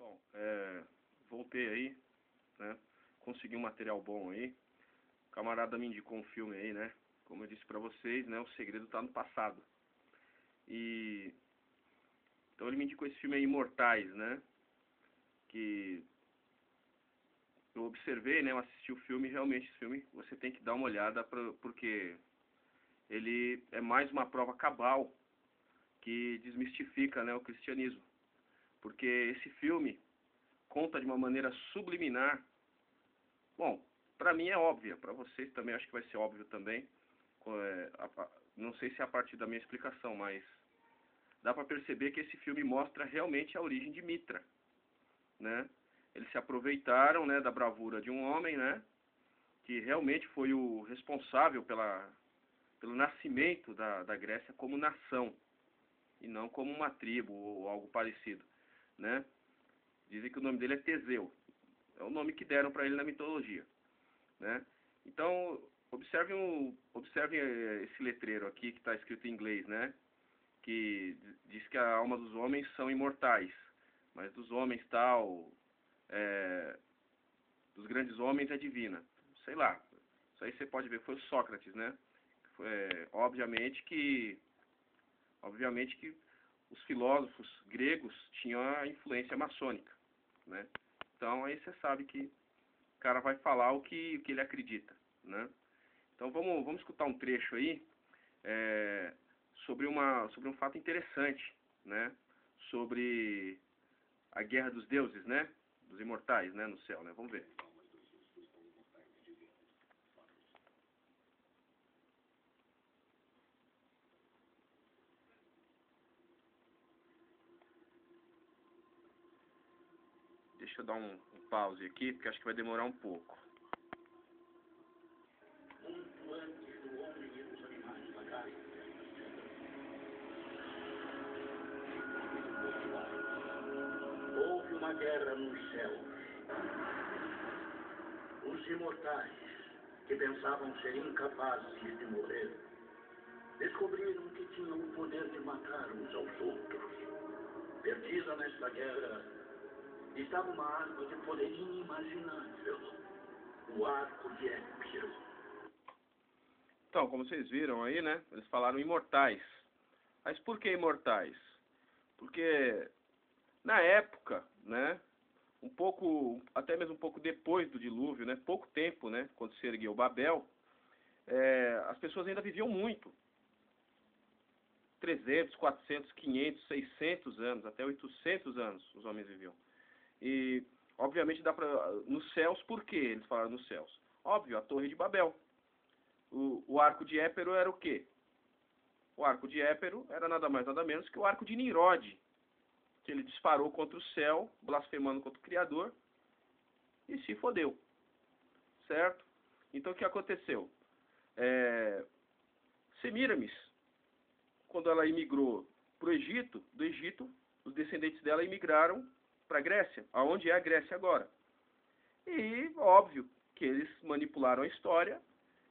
Pessoal, voltei aí, né? Consegui um material bom aí. O camarada me indicou um filme aí, né? Como eu disse pra vocês, né? O segredo tá no passado. E então ele me indicou esse filme aí, Imortais, né? Que eu observei, né? Eu assisti o filme e realmente esse filme você tem que dar uma olhada porque ele é mais uma prova cabal que desmistifica, né, o cristianismo. Porque esse filme conta de uma maneira subliminar. Bom, para mim é óbvia, para vocês também acho que vai ser óbvio também. Não sei se é a partir da minha explicação, mas dá para perceber que esse filme mostra realmente a origem de Mitra, né? Eles se aproveitaram, né, da bravura de um homem, né, que realmente foi o responsável pelo nascimento da Grécia como nação e não como uma tribo ou algo parecido, né? Dizem que o nome dele é Teseu. É o nome que deram para ele na mitologia, né? Então, observem esse letreiro aqui que está escrito em inglês, né? Que diz que a alma dos homens são imortais, mas dos homens dos grandes homens é divina. Sei lá, isso aí você pode ver, foi o Sócrates, né? Obviamente que os filósofos gregos tinham a influência maçônica, né? Então aí você sabe que o cara vai falar o que ele acredita, né? Então vamos escutar um trecho aí sobre um fato interessante, né? Sobre a guerra dos deuses, né? Dos imortais, né? No céu, né? Vamos ver. Deixa eu dar um pause aqui, porque acho que vai demorar um pouco. Houve uma guerra nos céus. Os imortais, que pensavam ser incapazes de morrer, descobriram que tinham o poder de matar uns aos outros. Perdida nesta guerra estava uma arma de poder inimaginável, o arco de Épiro. Então, como vocês viram aí, né? Eles falaram imortais. Mas por que imortais? Porque na época, né? Até mesmo um pouco depois do dilúvio, né? Pouco tempo, né? Quando se ergueu Babel, as pessoas ainda viviam muito. 300, 400, 500, 600 anos, até 800 anos os homens viviam. E, obviamente, nos céus, por que eles falaram nos céus? Óbvio, a Torre de Babel. O arco de Épero era o quê? O arco de Épero era nada mais nada menos que o arco de Nimrod, que ele disparou contra o céu, blasfemando contra o Criador, e se fodeu. Certo? Então o que aconteceu? Semíramis, quando ela imigrou para o Egito, do Egito, os descendentes dela imigraram para a Grécia, aonde é a Grécia agora. E, óbvio, que eles manipularam a história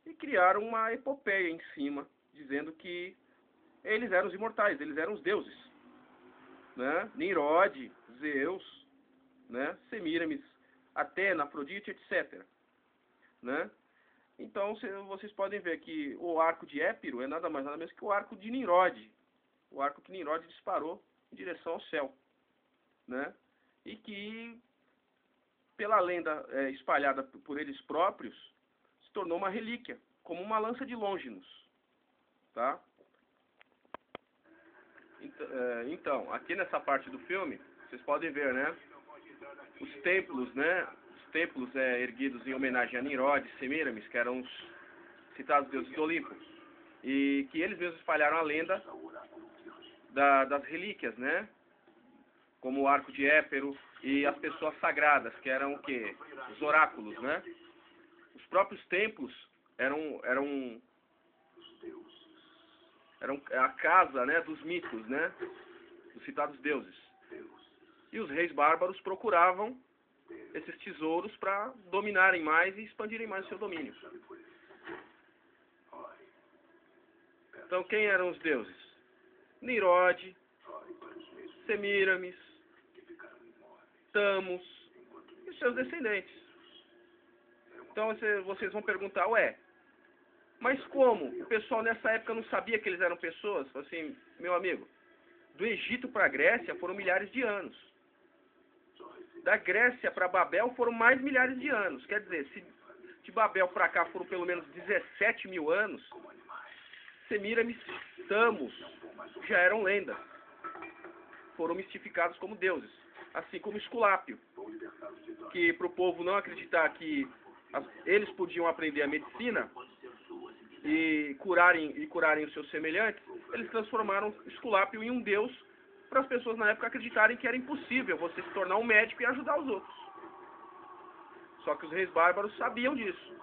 e criaram uma epopeia em cima, dizendo que eles eram os imortais, eles eram os deuses, né? Nimrod, Zeus, né? Semíramis, Atena, Afrodite, etc., né? Então vocês podem ver que o arco de Épiro é nada mais nada menos que o arco de Nimrod, o arco que Nimrod disparou em direção ao céu, né? E que, pela lenda espalhada por eles próprios, se tornou uma relíquia, como uma lança de Longinus, tá? Então, aqui nessa parte do filme, vocês podem ver, né? Os templos, né? Os templos erguidos em homenagem a Nimrod e Semíramis, que eram os citados deuses do Olimpo, e que eles mesmos espalharam a lenda das relíquias, né? Como o arco de Épero e as pessoas sagradas, que eram o quê? Os oráculos, né? Os próprios templos eram a casa, né, dos mitos, né? Dos citados deuses. E os reis bárbaros procuravam esses tesouros para dominarem mais e expandirem mais o seu domínio. Então, quem eram os deuses? Nimrod, Semíramis, Tamos e seus descendentes. Então vocês vão perguntar, ué, mas como? O pessoal nessa época não sabia que eles eram pessoas? Assim, meu amigo, do Egito para a Grécia foram milhares de anos. Da Grécia para Babel foram mais milhares de anos. Quer dizer, se de Babel para cá foram pelo menos 17 mil anos, Semíramis, Tamos já eram lendas. Foram mistificados como deuses. Assim como Esculápio, que para o povo não acreditar que eles podiam aprender a medicina e curarem os seus semelhantes, eles transformaram Esculápio em um deus para as pessoas na época acreditarem que era impossível você se tornar um médico e ajudar os outros. Só que os reis bárbaros sabiam disso.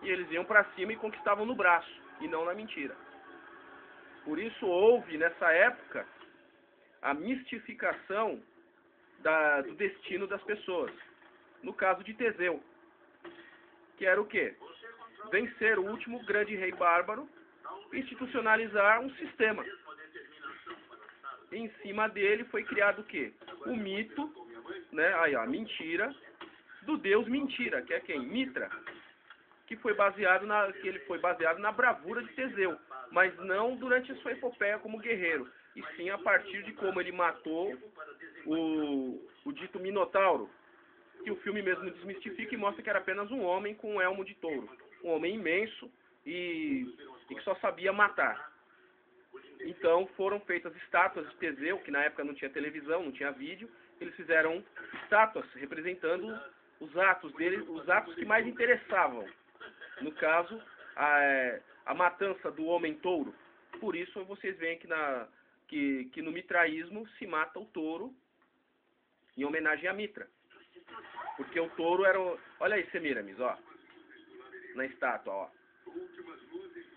E eles iam para cima e conquistavam no braço, e não na mentira. Por isso houve, nessa época, a mistificação do destino das pessoas. No caso de Teseu, que era o quê? Vencer o último grande rei bárbaro, institucionalizar um sistema. E em cima dele foi criado o quê? O mito, né? Aí, ó, a mentira do deus Mentira, que é quem? Mitra, que ele foi baseado na bravura de Teseu, mas não durante a sua epopeia como guerreiro, e sim a partir de como ele matou o dito Minotauro, que o filme mesmo desmistifica e mostra que era apenas um homem com um elmo de touro, um homem imenso e que só sabia matar. Então foram feitas estátuas de Teseu, que na época não tinha televisão, não tinha vídeo. Eles fizeram estátuas representando os atos dele, os atos que mais interessavam. No caso, a matança do homem-touro. Por isso vocês veem que no mitraísmo se mata o touro em homenagem a Mitra. Porque o touro era o... Olha aí, Semíramis, ó. Na estátua, ó.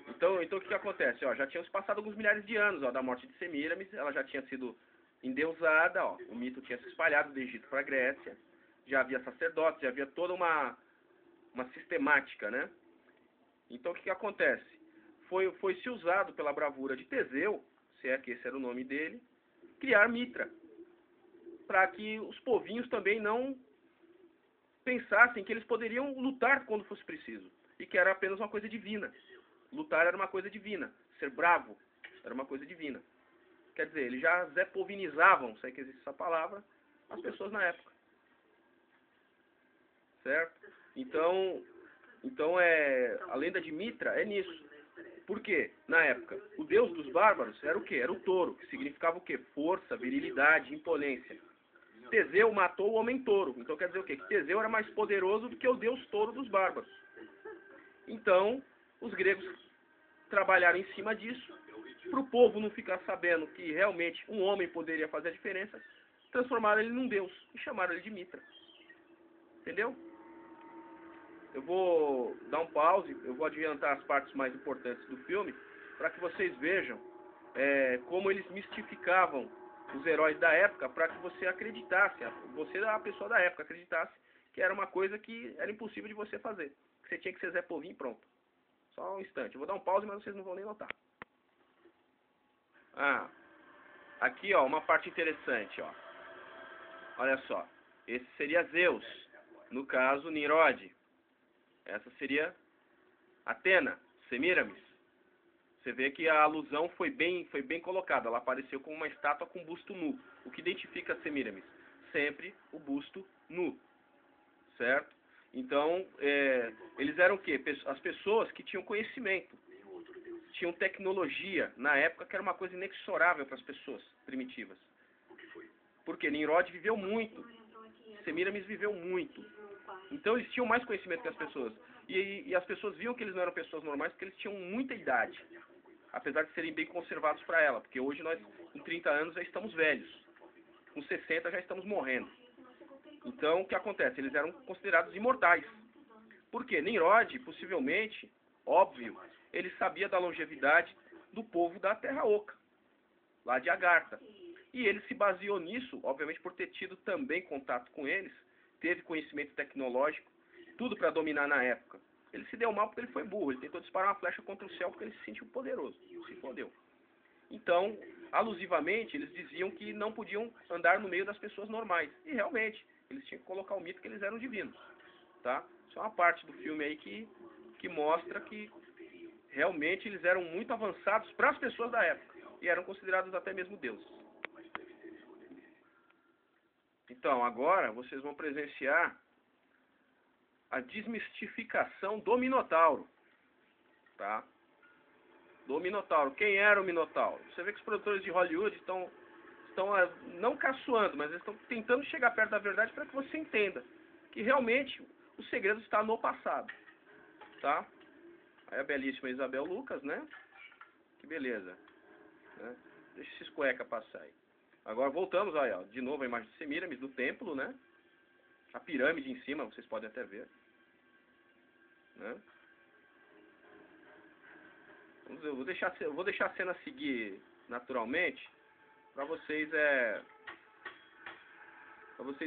Então o que acontece? Ó, já tínhamos passado alguns milhares de anos, ó, da morte de Semíramis. Ela já tinha sido endeusada, ó. O mito tinha se espalhado do Egito para a Grécia. Já havia sacerdotes, já havia toda uma sistemática, né? Então o que acontece? Foi-se usado pela bravura de Teseu, se é que esse era o nome dele, criar Mitra. Para que os povinhos também não pensassem que eles poderiam lutar quando fosse preciso. E que era apenas uma coisa divina. Lutar era uma coisa divina. Ser bravo era uma coisa divina. Quer dizer, eles já zepovinizavam, se é que existe essa palavra, as pessoas na época. Certo? Então a lenda de Mitra é nisso. Por quê? Na época, o deus dos bárbaros era o quê? Era o touro, que significava o quê? Força, virilidade, imponência. Teseu matou o homem-touro. Então quer dizer o quê? Que Teseu era mais poderoso do que o deus touro dos bárbaros. Então, os gregos trabalharam em cima disso, para o povo não ficar sabendo que realmente um homem poderia fazer a diferença, transformaram ele num deus e chamaram ele de Mitra. Entendeu? Eu vou dar um pause, eu vou adiantar as partes mais importantes do filme, para que vocês vejam como eles mistificavam os heróis da época, para que você acreditasse, você, a pessoa da época, acreditasse que era uma coisa que era impossível de você fazer. Que você tinha que ser Zé Povinho e pronto. Só um instante. Eu vou dar um pause, mas vocês não vão nem notar. Aqui, ó, uma parte interessante, ó. Olha só. Esse seria Zeus. No caso, Nimrod. Essa seria Atena, Semíramis. Você vê que a alusão foi bem colocada. Ela apareceu como uma estátua com busto nu. O que identifica Semíramis? Sempre o busto nu. Certo? Então, eles eram o quê? As pessoas que tinham conhecimento. Tinham tecnologia na época que era uma coisa inexorável para as pessoas primitivas. Porque Nimrod viveu muito. Semíramis viveu muito. Então eles tinham mais conhecimento que as pessoas. E as pessoas viam que eles não eram pessoas normais porque eles tinham muita idade. Apesar de serem bem conservados para ela. Porque hoje nós, com 30 anos, já estamos velhos. Com 60 já estamos morrendo. Então, o que acontece? Eles eram considerados imortais. Por quê? Nimrod, possivelmente, óbvio, ele sabia da longevidade do povo da Terra Oca, lá de Agartha. E ele se baseou nisso, obviamente, por ter tido também contato com eles, teve conhecimento tecnológico, tudo para dominar na época. Ele se deu mal porque ele foi burro, ele tentou disparar uma flecha contra o céu porque ele se sentiu poderoso, se fodeu. Então, alusivamente, eles diziam que não podiam andar no meio das pessoas normais. E realmente, eles tinham que colocar o mito que eles eram divinos. Tá? Isso é uma parte do filme aí que mostra que realmente eles eram muito avançados para as pessoas da época. E eram considerados até mesmo deuses. Então, agora vocês vão presenciar a desmistificação do Minotauro. Tá? Do Minotauro. Quem era o Minotauro? Você vê que os produtores de Hollywood estão não caçoando, mas eles estão tentando chegar perto da verdade para que você entenda que realmente o segredo está no passado. Tá? Aí a belíssima Isabel Lucas, né? Que beleza. Né? Deixa esses cueca passar aí. Agora voltamos aí, ó, de novo a imagem de Semíramis do templo, né? A pirâmide em cima, vocês podem até ver. Né? Eu vou deixar a cena seguir naturalmente para vocês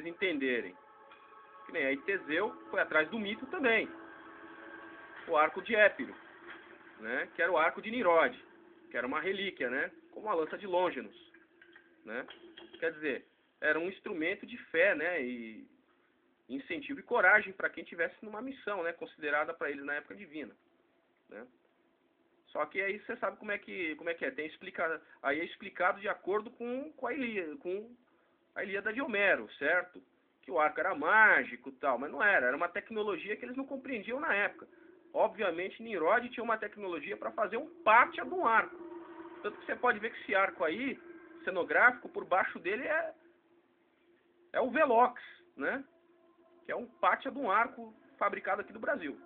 entenderem. Que nem aí Teseu foi atrás do mito também. O arco de Épiro, né? Que era o arco de Nirode, que era uma relíquia, né? Como a lança de Longinus, né? Quer dizer, era um instrumento de fé, né? E incentivo e coragem para quem tivesse numa missão, né? Considerada para eles na época divina, né? Só que aí você sabe como é que é. Aí é explicado de acordo com a Ilíada de Homero, certo? Que o arco era mágico e tal, mas não era. Era uma tecnologia que eles não compreendiam na época. Obviamente, Nirode tinha uma tecnologia para fazer um pátia de um arco. Tanto que você pode ver que esse arco aí, cenográfico, por baixo dele é o Velox, né? Que é um pátia de um arco fabricado aqui do Brasil.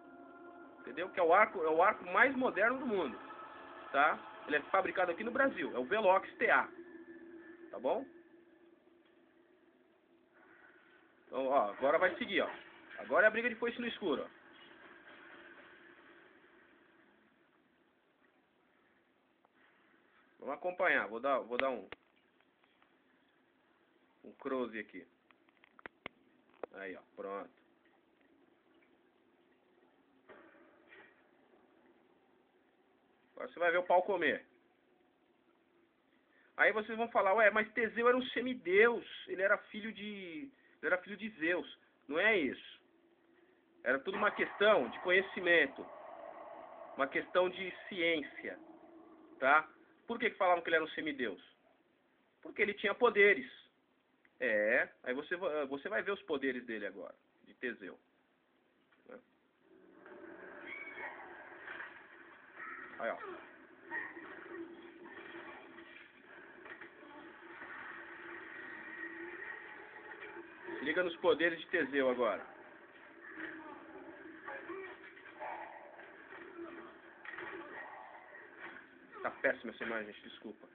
Entendeu? Que é o arco mais moderno do mundo. Tá? Ele é fabricado aqui no Brasil. É o Velox TA. Tá bom? Então, ó, agora vai seguir, ó. Agora é a briga de foice no escuro, ó. Vamos acompanhar. Vou dar um close aqui. Aí, ó. Pronto. Agora você vai ver o pau comer. Aí vocês vão falar, ué, mas Teseu era um semideus. Ele era filho de Zeus. Não é isso. Era tudo uma questão de conhecimento. Uma questão de ciência. Tá? Por que falavam que ele era um semideus? Porque ele tinha poderes. Aí você vai ver os poderes dele agora, de Teseu. Né? Aí, ó. Se liga nos poderes de Teseu agora. Tá péssima essa imagem, gente, desculpa.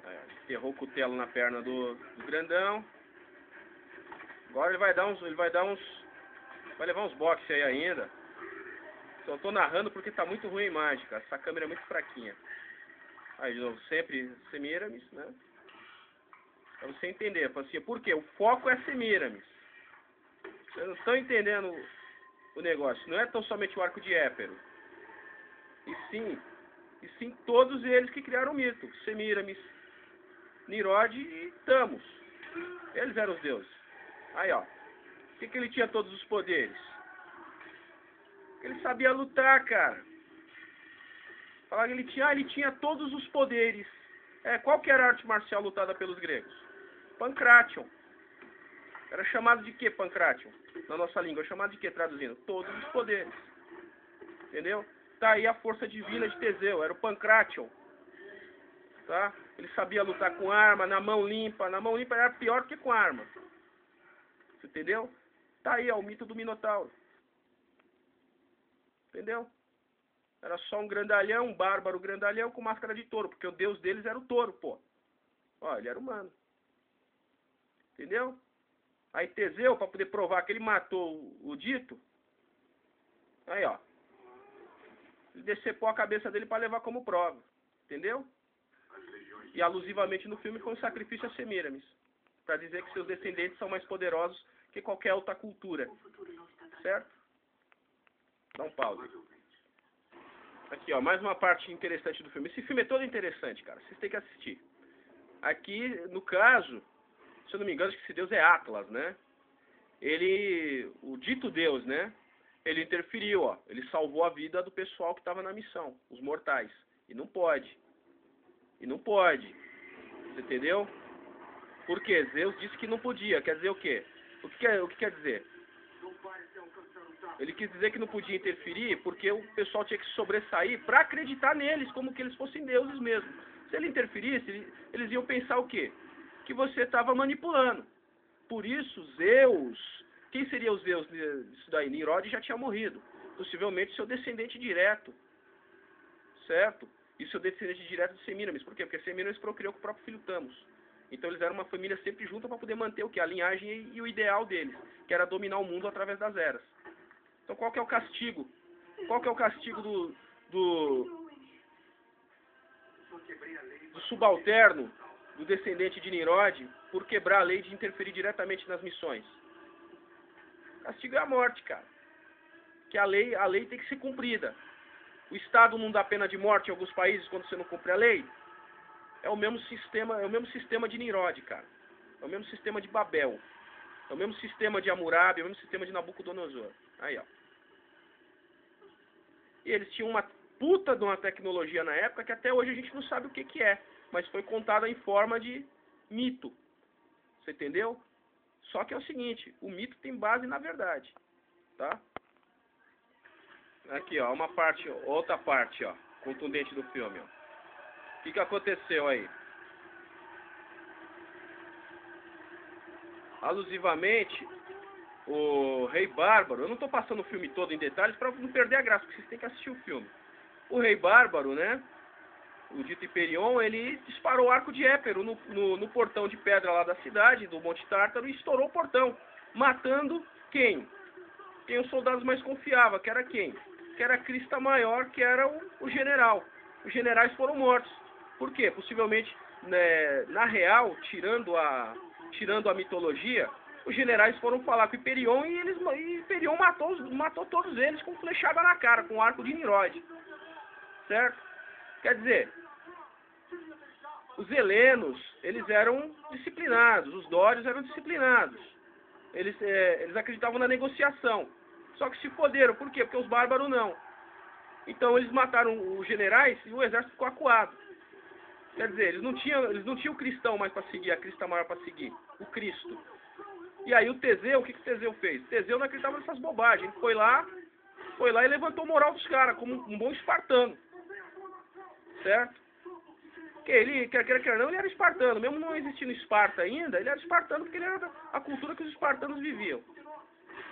Aí, ó, enterrou o cutelo na perna do grandão. Agora ele vai levar uns boxes aí ainda. Só tô narrando porque tá muito ruim a imagem, cara. Essa câmera é muito fraquinha. Aí, de novo, sempre Semíramis, né? Pra você entender. Assim, por quê? O foco é Semíramis. Vocês não estão entendendo o negócio. Não é tão somente o arco de Épiro. E sim todos eles que criaram o mito. Semíramis, Nirode e Thamus. Eles eram os deuses. Aí, ó. Por que ele tinha todos os poderes? Ele sabia lutar, cara. Falava que ele tinha todos os poderes. Qual que era a arte marcial lutada pelos gregos? Pancration. Era chamado de que Pancration? Na nossa língua, chamado de que traduzindo? Todos os poderes. Entendeu? Tá aí a força divina de Teseu, era o Pancration. Tá? Ele sabia lutar com arma, na mão limpa. Na mão limpa era pior do que com arma. Você entendeu? Tá aí, ó, o mito do Minotauro. Entendeu? Era só um grandalhão, um bárbaro grandalhão com máscara de touro, porque o deus deles era o touro, pô. Ó, ele era humano. Entendeu? Aí Teseu, para poder provar que ele matou o dito, aí, ó, ele decepou a cabeça dele para levar como prova. Entendeu? E alusivamente no filme foi um sacrifício a Semíramis, para dizer que seus descendentes são mais poderosos que qualquer outra cultura, certo? Dá um pause. Aqui, ó, mais uma parte interessante do filme. Esse filme é todo interessante, cara. Vocês têm que assistir. Aqui, no caso, se eu não me engano, acho que esse deus é Atlas, né? Ele, o dito deus, né? Ele interferiu, ó. Ele salvou a vida do pessoal que estava na missão, os mortais. E não pode. E não pode. Você entendeu? Por quê? Zeus disse que não podia. Quer dizer o quê? O que quer dizer? Ele quis dizer que não podia interferir porque o pessoal tinha que se sobressair para acreditar neles, como que eles fossem deuses mesmo. Se ele interferisse, eles iam pensar o quê? Que você estava manipulando. Por isso, Zeus... Quem seria os Zeus disso daí? Nimrod já tinha morrido. Possivelmente seu descendente direto. Certo? E seu descendente direto de Semiramis. Por quê? Porque Semiramis procriou com o próprio filho Thamus. Então eles eram uma família sempre junta para poder manter o quê? A linhagem e o ideal deles, que era dominar o mundo através das eras. Então qual que é o castigo? Qual que é o castigo do subalterno, do descendente de Nimrod, por quebrar a lei de interferir diretamente nas missões? O castigo é a morte, cara. Que a lei tem que ser cumprida. O Estado não dá pena de morte em alguns países quando você não cumpre a lei? É o mesmo sistema de Nimrod, cara. É o mesmo sistema de Babel. É o mesmo sistema de Hammurabi, é o mesmo sistema de Nabucodonosor. Aí, ó. E eles tinham uma puta de uma tecnologia na época que até hoje a gente não sabe o que que é. Mas foi contada em forma de mito. Você entendeu? Só que é o seguinte, o mito tem base na verdade. Tá? Aqui, ó, uma parte, outra parte, ó, contundente do filme, ó. O que aconteceu aí? Alusivamente, o Rei Bárbaro, eu não estou passando o filme todo em detalhes para não perder a graça, porque vocês têm que assistir o filme. O Rei Bárbaro, né, o dito Hyperion, ele disparou o arco de Épero no portão de pedra lá da cidade, do Monte Tártaro, e estourou o portão, matando quem? Quem os soldados mais confiavam, que era quem? Que era a Crista Maior, que era o general. Os generais foram mortos. Por quê? Possivelmente, né, na real, tirando a mitologia, os generais foram falar com o Hyperion e Hyperion matou todos eles com flechada na cara, com o arco de Nimrod. Certo? Quer dizer, os helenos, eles eram disciplinados, os dórios eram disciplinados. Eles acreditavam na negociação. Só que se foderam. Por quê? Porque os bárbaros não. Então eles mataram os generais e o exército ficou acuado. Quer dizer, eles não tinham o cristão mais para seguir, a Crista Maior para seguir, o Cristo. E aí o Teseu, o que o Teseu fez? O Teseu não acreditava nessas bobagens. Ele foi lá e levantou a moral dos caras, como um bom espartano. Certo? Porque ele, quer não, ele era espartano. Mesmo não existindo Esparta ainda, ele era espartano porque ele era a cultura que os espartanos viviam.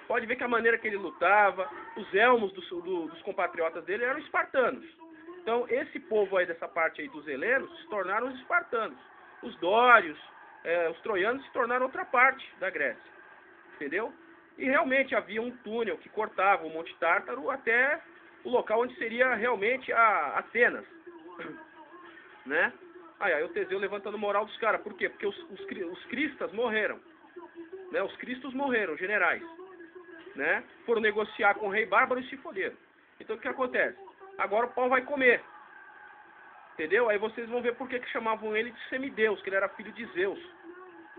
Pode ver que a maneira que ele lutava, os elmos dos compatriotas dele eram espartanos. Então, esse povo aí, dessa parte aí dos helenos, se tornaram os espartanos. Os dórios, os troianos se tornaram outra parte da Grécia. Entendeu? E realmente havia um túnel que cortava o Monte Tártaro até o local onde seria realmente a Atenas. Né? Aí o Teseu levantando moral dos caras. Por quê? Porque os cristas morreram. Né? Os cristos morreram, generais. Né? Foram negociar com o Rei Bárbaro e se foderam. Então o que acontece? Agora o pau vai comer. Entendeu? Aí vocês vão ver por que chamavam ele de semideus, que ele era filho de Zeus.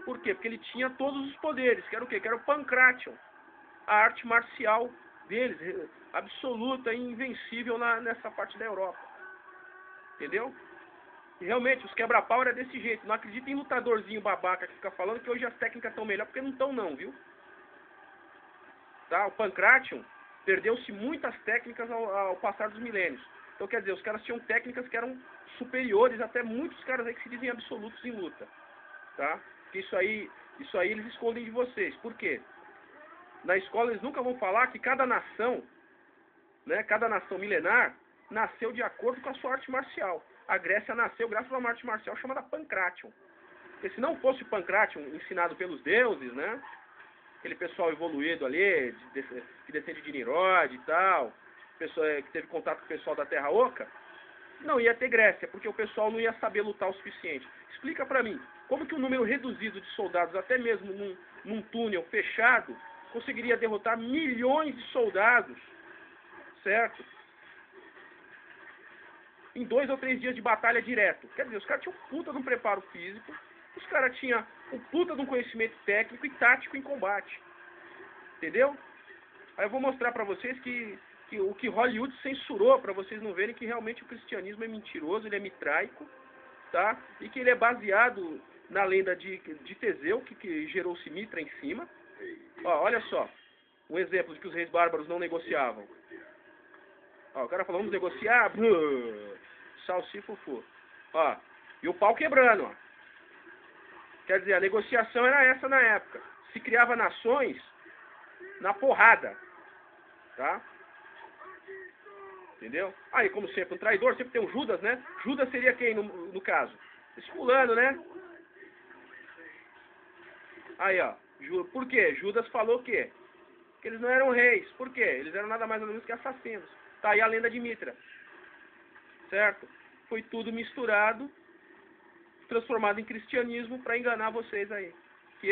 Por quê? Porque ele tinha todos os poderes, que era o quê? Que era o Pancration. A arte marcial deles, absoluta e invencível nessa parte da Europa. Entendeu? E realmente, os quebra-pau era desse jeito. Não acredita em lutadorzinho babaca que fica falando que hoje as técnicas estão melhor, porque não estão não, viu? Tá? O Pancration perdeu-se muitas técnicas ao passar dos milênios. Então, quer dizer, os caras tinham técnicas que eram superiores até muitos caras aí que se dizem absolutos em luta. Tá? Porque isso aí eles escondem de vocês. Por quê? Na escola eles nunca vão falar que cada nação, né, cada nação milenar, nasceu de acordo com a sua arte marcial. A Grécia nasceu graças a uma arte marcial chamada Pancration. Porque se não fosse o Pancration ensinado pelos deuses, né? Aquele pessoal evoluído ali, que descende de Nimrod e tal, pessoa que teve contato com o pessoal da Terra Oca, não ia ter Grécia, porque o pessoal não ia saber lutar o suficiente. Explica pra mim, como que um número reduzido de soldados, até mesmo num túnel fechado, conseguiria derrotar milhões de soldados, certo? Em 2 ou 3 dias de batalha direto. Quer dizer, os caras tinham um puta de um preparo físico, os caras tinham um puta de um conhecimento técnico e tático em combate. Entendeu? Aí eu vou mostrar pra vocês que o que Hollywood censurou, pra vocês não verem que realmente o cristianismo é mentiroso, ele é mitraico, tá? E que ele é baseado na lenda de Teseu, que gerou-se Mitra em cima. Ó, olha só, um exemplo de que os reis bárbaros não negociavam. Ó, o cara falou, vamos negociar, salsifufu. Ó, e o pau quebrando, ó. Quer dizer, a negociação era essa na época. Se criava nações na porrada, tá? Entendeu? Aí, como sempre, um traidor, sempre tem um Judas, né? Judas seria quem no caso? Esse fulano, né? Aí, ó. Por quê? Judas falou o quê? Que eles não eram reis. Por quê? Eles eram nada mais nada menos que assassinos. Tá aí a lenda de Mitra. Certo? Foi tudo misturado, transformado em cristianismo para enganar vocês aí. Que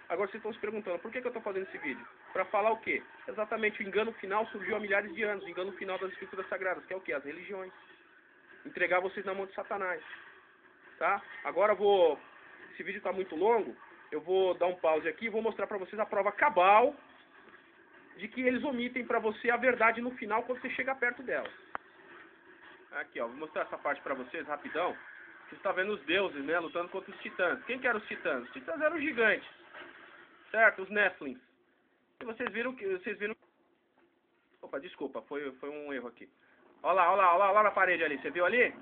agora vocês estão se perguntando, por que eu estou fazendo esse vídeo? Para falar o quê? Exatamente, o engano final surgiu há milhares de anos. O engano final das escrituras sagradas, que é o quê? As religiões. Entregar vocês na mão de Satanás. Tá? Agora esse vídeo está muito longo, eu vou dar um pause aqui e vou mostrar para vocês a prova cabal de que eles omitem para você a verdade no final quando você chega perto dela. Aqui, ó, vou mostrar essa parte para vocês rapidão. Você está vendo os deuses, né, lutando contra os titãs. Quem que eram os titãs? Os titãs eram os gigantes, certo? Os Nephilim. E vocês viram. Opa, desculpa, foi um erro aqui. Olha lá na parede ali. Você viu ali?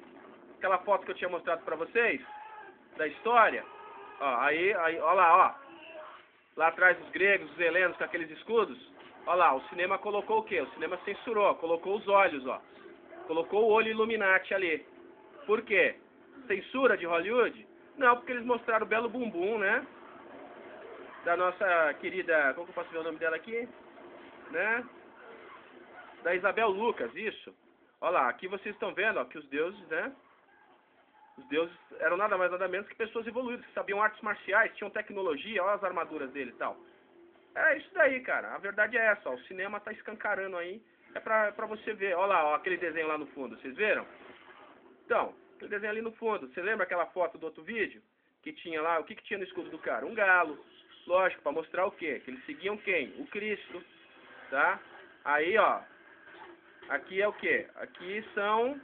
Aquela foto que eu tinha mostrado para vocês da história. Ó, aí, olha lá, ó. Lá atrás os gregos, os helenos com aqueles escudos. Olha lá, o cinema colocou o quê? O cinema censurou, colocou os olhos, ó. Colocou o olho Illuminati ali. Por quê? Censura de Hollywood? Não, porque eles mostraram o belo bumbum, né? Da nossa querida... Como que eu posso ver o nome dela aqui? Né? Da Isabel Lucas, isso. Olha lá, aqui vocês estão vendo, ó, que os deuses, né? Os deuses eram nada mais nada menos que pessoas evoluídas, que sabiam artes marciais, tinham tecnologia, olha as armaduras deles e tal. É isso daí, cara. A verdade é essa, ó. O cinema tá escancarando aí. É pra você ver. Olha lá, ó, aquele desenho lá no fundo. Vocês viram? Então, aquele desenho ali no fundo. Você lembra aquela foto do outro vídeo? Que tinha lá, o que tinha no escudo do cara? Um galo. Lógico, pra mostrar o quê? Que eles seguiam quem? O Cristo. Tá? Aí, ó. Aqui é o quê? Aqui são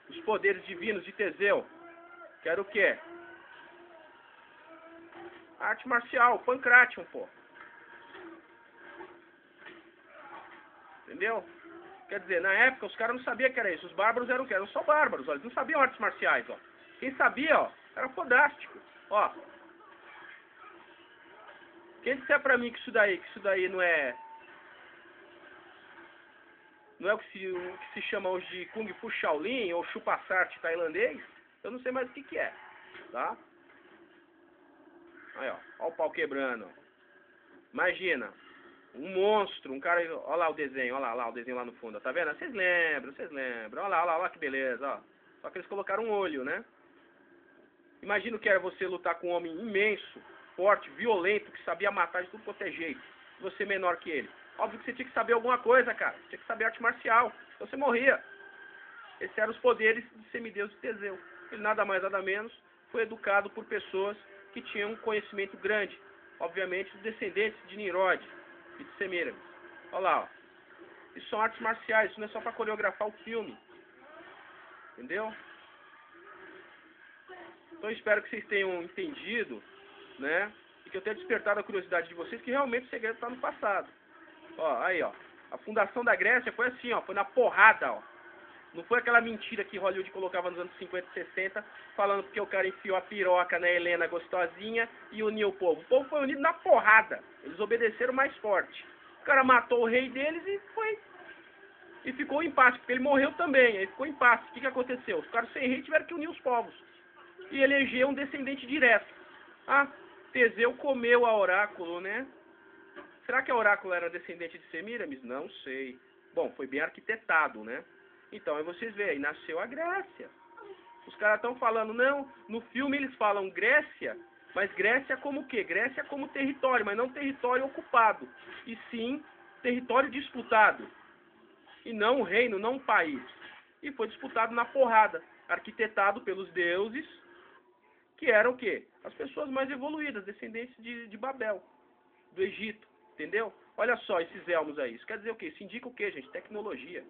os poderes divinos de Teseu. Que era o quê? Arte marcial, Pancration, pô. Entendeu? Quer dizer, na época os caras não sabiam que era isso. Os bárbaros eram o quê? Eram só bárbaros, ó. Eles não sabiam artes marciais, ó. Quem sabia, ó, era fodástico. Ó. Quem disser pra mim que isso daí não é o que se chama hoje de Kung Fu Shaolin ou Chupassart tailandês, eu não sei mais o que é, tá? Aí, ó o pau quebrando. Imagina, um monstro, um cara, olha lá o desenho, olha lá o desenho lá no fundo, tá vendo? Vocês lembram, olha lá que beleza, ó. Só que eles colocaram um olho, né? Imagina o que era você lutar com um homem imenso, forte, violento, que sabia matar de tudo quanto é jeito, você menor que ele. Óbvio que você tinha que saber alguma coisa, cara. Você tinha que saber arte marcial. Então você morria. Esses eram os poderes de semideus de Teseu. Ele nada mais, nada menos, foi educado por pessoas que tinham um conhecimento grande. Obviamente, os descendentes de Nimrod e de Semiramis. Olha lá, ó. Isso são artes marciais. Isso não é só para coreografar o filme. Entendeu? Então eu espero que vocês tenham entendido, né? E que eu tenha despertado a curiosidade de vocês que realmente o segredo está no passado. Ó, aí, ó. A fundação da Grécia foi assim, ó. Foi na porrada, ó. Não foi aquela mentira que Hollywood colocava nos anos 50 e 60, falando porque o cara enfiou a piroca na Helena gostosinha e uniu o povo. O povo foi unido na porrada. Eles obedeceram mais forte. O cara matou o rei deles e foi. E ficou em empate, porque ele morreu também. Aí ficou em empate. O que aconteceu? Os caras sem rei tiveram que unir os povos. E eleger um descendente direto. Ah, Teseu comeu a oráculo, né? Será que a oráculo era descendente de Semiramis? Não sei. Bom, foi bem arquitetado, né? Então, aí vocês veem, aí nasceu a Grécia. Os caras estão falando, não, no filme eles falam Grécia, mas Grécia como o quê? Grécia como território, mas não território ocupado, e sim território disputado, e não um reino, não um país. E foi disputado na porrada, arquitetado pelos deuses, que eram o quê? As pessoas mais evoluídas, descendentes de Babel, do Egito, entendeu? Olha só esses elmos aí, isso quer dizer o quê? Isso indica o quê, gente? Tecnologia.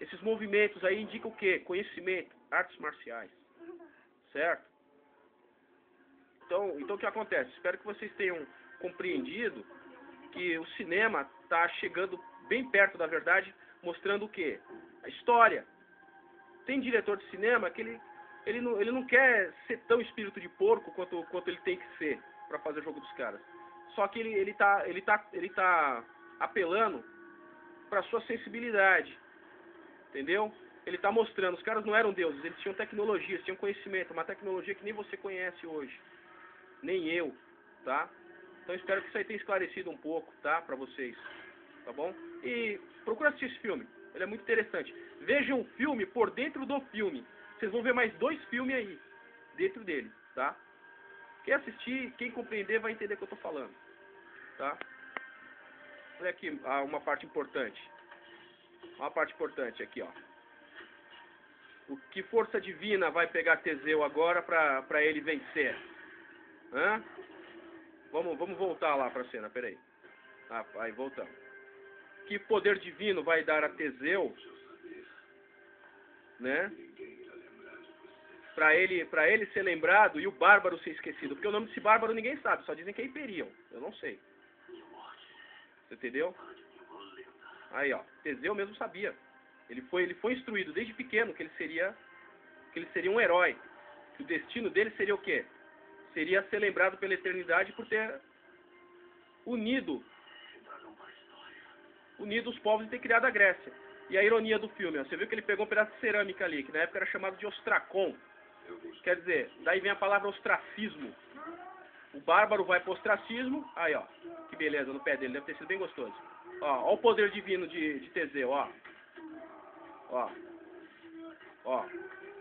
Esses movimentos aí indicam o quê? Conhecimento, artes marciais, certo? Então o que acontece? Espero que vocês tenham compreendido que o cinema está chegando bem perto da verdade, mostrando o quê? A história. Tem diretor de cinema que ele não quer ser tão espírito de porco quanto ele tem que ser para fazer o jogo dos caras. Só que ele tá apelando para sua sensibilidade. Entendeu? Ele está mostrando, os caras não eram deuses, eles tinham tecnologia, eles tinham conhecimento, uma tecnologia que nem você conhece hoje. Nem eu, tá? Então espero que isso aí tenha esclarecido um pouco, tá? Pra vocês, tá bom? E procura assistir esse filme, ele é muito interessante. Vejam o filme por dentro do filme. Vocês vão ver mais 2 filmes aí, dentro dele, tá? Quem assistir, quem compreender vai entender o que eu tô falando, tá? Olha aqui uma parte importante. Uma parte importante aqui, ó. O que força divina vai pegar Teseu agora para ele vencer? Hã? Vamos voltar lá para a cena, peraí. Aí voltamos. Que poder divino vai dar a Teseu, né? Para ele ser lembrado e o bárbaro ser esquecido. Porque o nome desse bárbaro ninguém sabe, só dizem que é Hiperion. Eu não sei. Você entendeu? Aí, ó, Teseu mesmo sabia. Ele foi instruído desde pequeno que ele seria um herói. Que o destino dele seria o quê? Seria ser lembrado pela eternidade por ter unido os povos e ter criado a Grécia. E a ironia do filme, ó, você viu que ele pegou um pedaço de cerâmica ali, que na época era chamado de ostracon. Quer dizer, daí vem a palavra ostracismo. O bárbaro vai para o ostracismo, aí ó, que beleza no pé dele, deve ter sido bem gostoso. Ó o poder divino de Teseu, ó. Ó,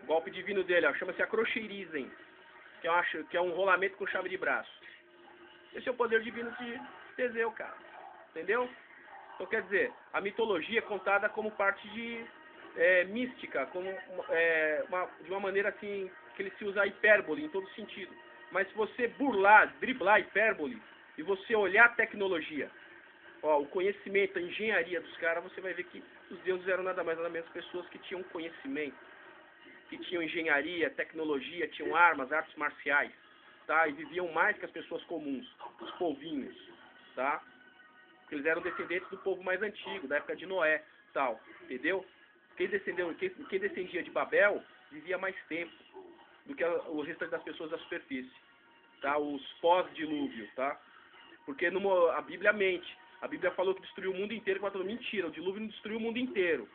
o golpe divino dele, ó, chama-se acrocheirizem, que é um rolamento com chave de braço. Esse é o poder divino de Teseu, cara. Entendeu? Então quer dizer, a mitologia é contada como parte de mística, como de uma maneira assim, que ele se usa a hipérbole em todo sentido. Mas se você driblar a hipérbole, e você olhar a tecnologia, ó, o conhecimento, a engenharia dos caras, você vai ver que os deuses eram nada mais nada menos pessoas que tinham conhecimento, que tinham engenharia, tecnologia, tinham armas, artes marciais, tá? E viviam mais que as pessoas comuns, os polvinhos, tá? Eles eram descendentes do povo mais antigo, da época de Noé, tal, entendeu? Quem descendia de Babel vivia mais tempo do que o restante das pessoas da superfície, tá? Os pós-dilúvio, tá? Porque a Bíblia mente. A Bíblia falou que destruiu o mundo inteiro, que falou mentira, o dilúvio não destruiu o mundo inteiro.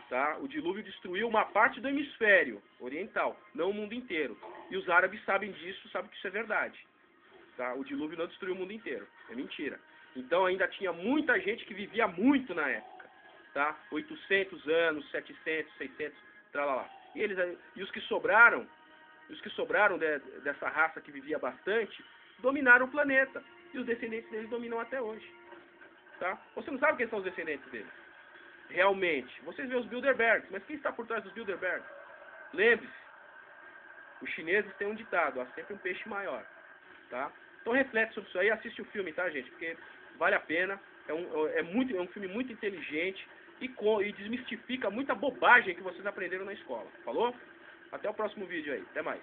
Tá? O dilúvio destruiu uma parte do hemisfério oriental, não o mundo inteiro. E os árabes sabem disso, sabem que isso é verdade. Tá? O dilúvio não destruiu o mundo inteiro, é mentira. Então ainda tinha muita gente que vivia muito na época. Tá? 800 anos, 700, 600, tralalá. E os que sobraram dessa raça que vivia bastante, dominaram o planeta. E os descendentes deles dominam até hoje. Tá? Você não sabe quem são os descendentes deles. Realmente. Vocês veem os Bilderbergs, mas quem está por trás dos Bilderbergs? Lembre-se, os chineses têm um ditado, há sempre um peixe maior. Tá? Então reflete sobre isso aí, assiste o filme, tá, gente? Porque vale a pena. É um filme muito inteligente e desmistifica muita bobagem que vocês aprenderam na escola. Falou? Até o próximo vídeo aí. Até mais.